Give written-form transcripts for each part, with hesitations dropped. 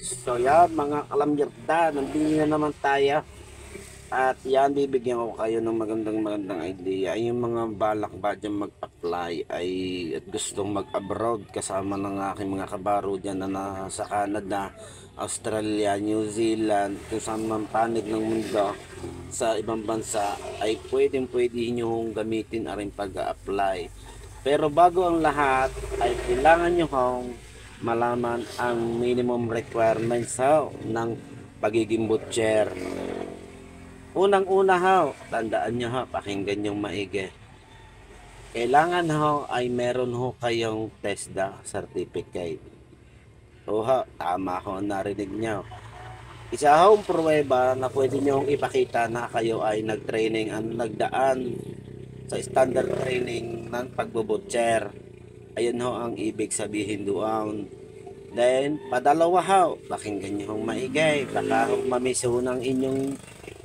So yan mga kalamyerda, nandito na naman tayo. At yan, bibigyan ko kayo ng magandang idea. Yung mga balak ba dyan mag-apply ay at gustong mag-abroad kasama ng aking mga kabaro dyan na nasa Canada, Australia, New Zealand, kung saan man panig ng mundo sa ibang bansa ay pwede nyo hong gamitin ang pag-apply. Pero bago ang lahat ay kailangan nyo hong malaman ang minimum requirements ng pagiging butcher. Unang-una tandaan nyo pakinggan yung maigi. Kailangan ay meron kayong TESDA certificate. Tama narinig nyo. Isa pruweba na pwede nyo ipakita na kayo ay nag-training nagdaan sa standard training ng pagbubutcher. Ayun ang ibig sabihin doon. Then, padalawa pakinggan nyo maigay. Baka mamiso ng inyong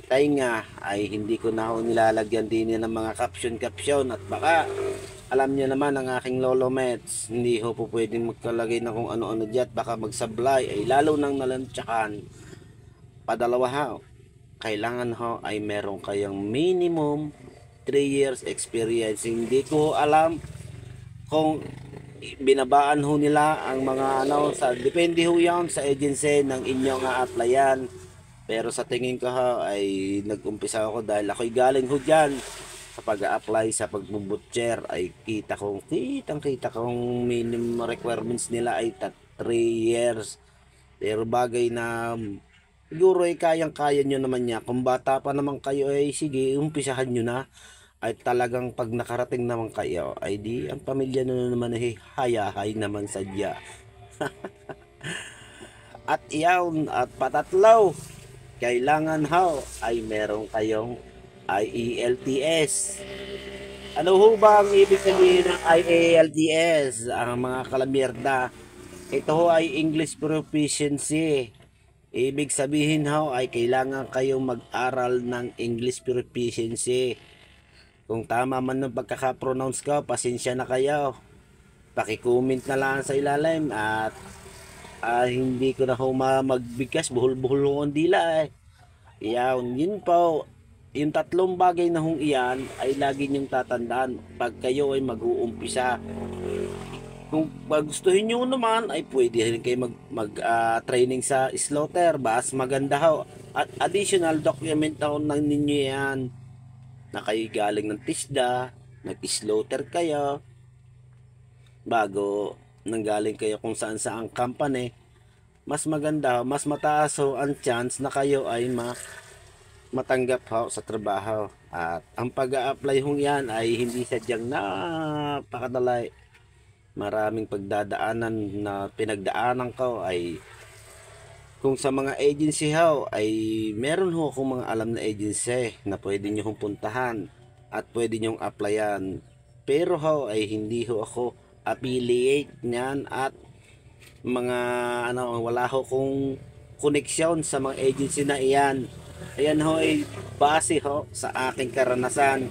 tainga ay hindi ko na nilalagyan din ng mga caption at baka alam niyo naman ang aking lolo mets, hindi po pwedeng magkalagay na kung ano-ano diyan, baka magsablay ay lalo nang nalantsakan. Padalawa kailangan ay meron kayong minimum 3 years experience. Hindi ko alam kung binabaan nila ang mga sa depende yan sa agency ng inyong applyan. Pero sa tingin ko ay nag-umpisa ako dahil ako'y galing dyan sa pag-apply sa pagbubutcher ay kita kong minimum requirements nila ay 3 years. Pero bagay na siguro ay kayang-kaya nyo naman niya. Kung bata pa naman kayo ay sige, umpisahan nyo na. Ay talagang pag nakarating naman kayo ay di ang pamilya nyo naman ay hayahay naman sadya. At iyaw at patatlaw, kailangan ay meron kayong IELTS. Ano ba ang ibig sabihin ng IELTS? Ang mga kalamyerda, ito ay English Proficiency. Ibig sabihin ay kailangan kayong mag-aral ng English Proficiency. Kung tama man ng pagkaka-pronounce ko, pasensya na kayo. Paki-comment na lang sa ilalim at hindi ko na magbigkas, buhol-buhol ng dila yun po, yung tatlong bagay na iyan ay lagi niyong tatandaan pag kayo ay mag-uumpisa. Kung gustuhin nyo naman ay pwede rin kayo training sa slaughter, bas maganda at additional document ng ninyo yan na kayo galing ng TISDA, nag-slaughter kayo bago nanggaling kayo kung saan ang company. Mas maganda, mas mataas ang chance na kayo ay matanggap sa trabaho. At ang pag-a-apply yan ay hindi sadyang napakadalay. Maraming pagdadaanan na pinagdaanan ko ay kung sa mga agency ay meron akong mga alam na agency na pwede nyo puntahan at pwede nyong applyan. Pero ay hindi ako affiliate niyan at mga wala kong koneksyon sa mga agency na iyan. Ayan ay base sa aking karanasan.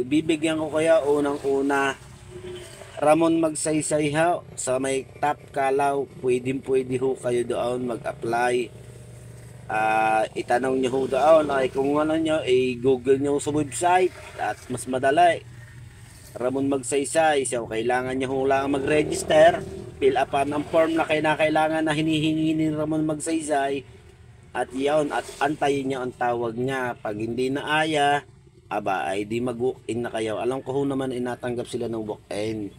Bibigyan ko kaya unang-una Ramon Magsaysay sa may Top Kalaw, pwede kayo doon mag-apply. Itanong nyo doon ay kung ano nyo, google nyo sa website at mas madali. Ramon Magsaysay, so kailangan nyo lang mag-register, fill up ang form na kailangan na hinihingi ni Ramon Magsaysay at yun, at antayin nyo ang tawag niya. Pag hindi na aya, ay di mag-walk-in na kayo. Alam ko naman inatanggap sila ng walk-in.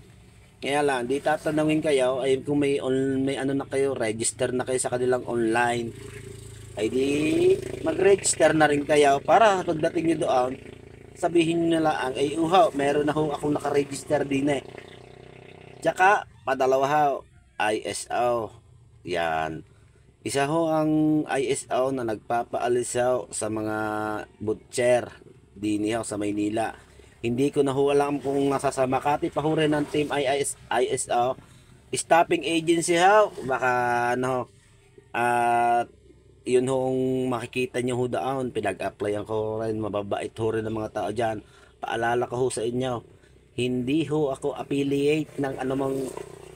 Kaya lang, di tatanungin kayo ay kung may ano na kayo, register na kayo sa kanilang online. Ay di mag-register na rin kayo para pagdating nyo doon, sabihin nyo nila ay meron na akong nakaregister din Tsaka, padalawa ISO. Yan. Isa ang ISO na nagpapaalis sa mga butcher din sa Maynila. Hindi ko na alam kung nasa sa Makati pa rin ng team ISO. Staffing agency baka at yun makikita nyo doon, pinag-applyan ko rin, mababait rin ng mga tao dyan. Paalala ko sa inyo, hindi ako affiliate ng anumang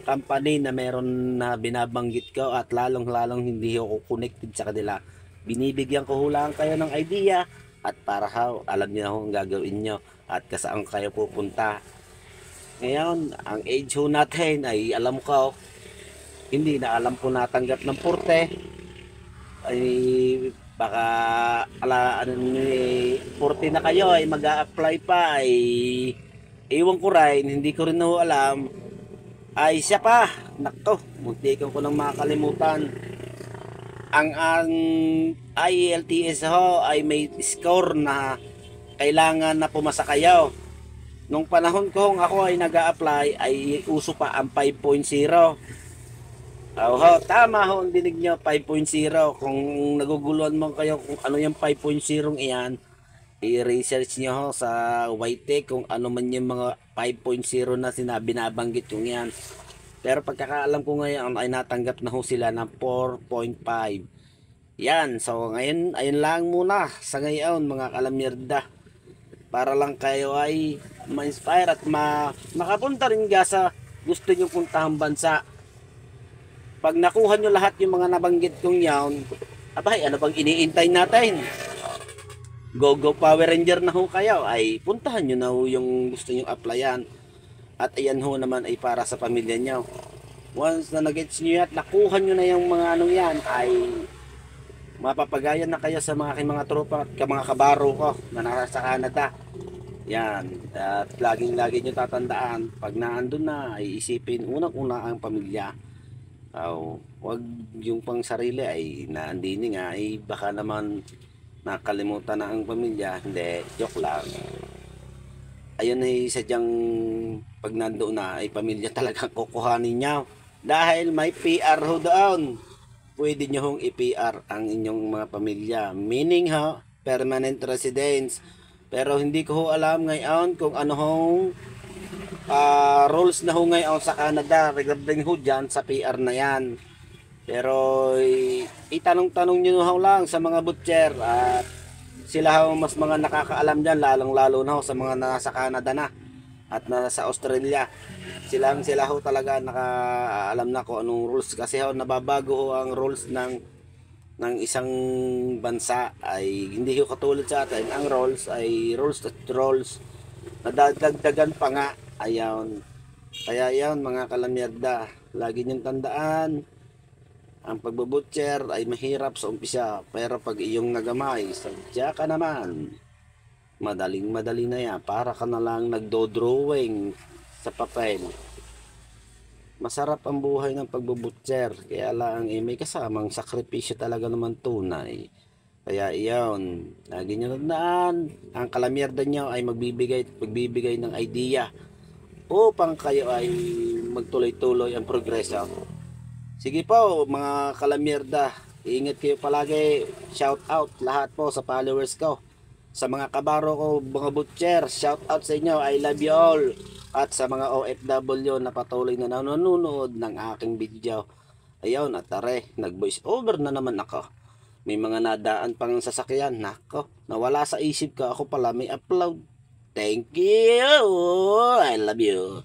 company na meron na binabanggit ko at lalong-lalong hindi ako connected sa kanila. Binibigyan ko hulaan kayo ng idea at para alam niyo ho ang gagawin nyo at kasaan kayo pupunta. Ngayon, ang age ho natin ay alam ko, hindi na alam ko natanggap ng porte. Ay baka porte na kayo ay mag-a-apply pa ay ewan ko rin, hindi ko rin ho alam. Ay siya pa, nakto, muntikan ko nang makalimutan. Ang IELTS ho ay may score na kailangan na pumasa kayo. Nung panahon kong ako ay nag-a-apply ay uso pa ang 5.0. Ho, tama ho ang dinig nyo, 5.0. Kung naguguluhan mo kayo kung ano yung 5.0 iyan, i-research nyo ho sa YT kung ano man yung mga 5.0 na binabanggit yung yan. Pero pagkakaalam ko ngayon ay natanggap na ho sila ng 4.5. Yan, so ngayon, ayun lang muna sa ngayon mga kalamyerda. Para lang kayo ay ma-inspire at makapunta rin ga sa gusto nyo puntahang bansa. Pag nakuha nyo lahat yung mga nabanggit kong yan, abay, ano bang iniintay natin? Go Power Ranger na ho kayo, ay puntahan nyo na ho yung gusto nyo applyan. At ayan ho naman ay para sa pamilya nyo. Once na nag-gets nyo yan, nakuha nyo na yung mga anong yan, ay mapapagayan na kayo sa mga tropa at mga kabaro ko na nasa Canada. Yan, at laging nyo tatandaan, pag naandun na, ay isipin unang-una ang pamilya. Wag yung pang sarili ay naandini nga, ay baka naman nakalimutan na ang pamilya. Hindi, joke lang. Ayun ay sadyang pag nandoon na ay pamilya talagang kukuhanin niya. Dahil may PR ho doon. Pwede nyo hong i-PR ang inyong mga pamilya. Meaning ho, permanent residence. Pero hindi ko ho alam ngayon kung ano hong rules na ho ngayon sa Canada regarding ho dyan sa PR na yan. Pero itanong-tanong nyo ho lang sa mga butcher at sila ho mas mga nakakaalam dyan, lalong lalo na ho sa mga nasa Canada na at nasa Australia. Sila ho talaga nakaalam na kung anong rules, kasi ho nababago ho ang rules ng isang bansa. Ay hindi ho katulad sa atin, ang rules ay rules at rules, nadadagdagan pa nga. Ayan, kaya yan mga kalamyerda, lagi niyong tandaan, ang pagbubutcher ay mahirap sa umpisa, pero pag iyong nagamay, sadya ka naman, madaling-madali na yan. Para ka na lang nagdo-drawing sa papel. Masarap ang buhay ng pagbubutcher, kaya lang may kasamang sakripisyo talaga naman tunay. Kaya iyon, lagi nyo tandaan, ang kalamyerda nyo ay magbibigay ng idea upang kayo ay magtuloy-tuloy ang progreso. Sige po mga kalamyerda, ingat kayo palagi. Shout out lahat po sa followers ko, sa mga kabaro ko, mga butcher, shout out sa inyo, I love you all. At sa mga OFW na patuloy na nanonood ng aking video. Ayun, at tare, nag voice over na naman ako. May mga nadaan pang sasakyan, nako, nawala sa isip ko, ako pala may upload. Thank you, I love you.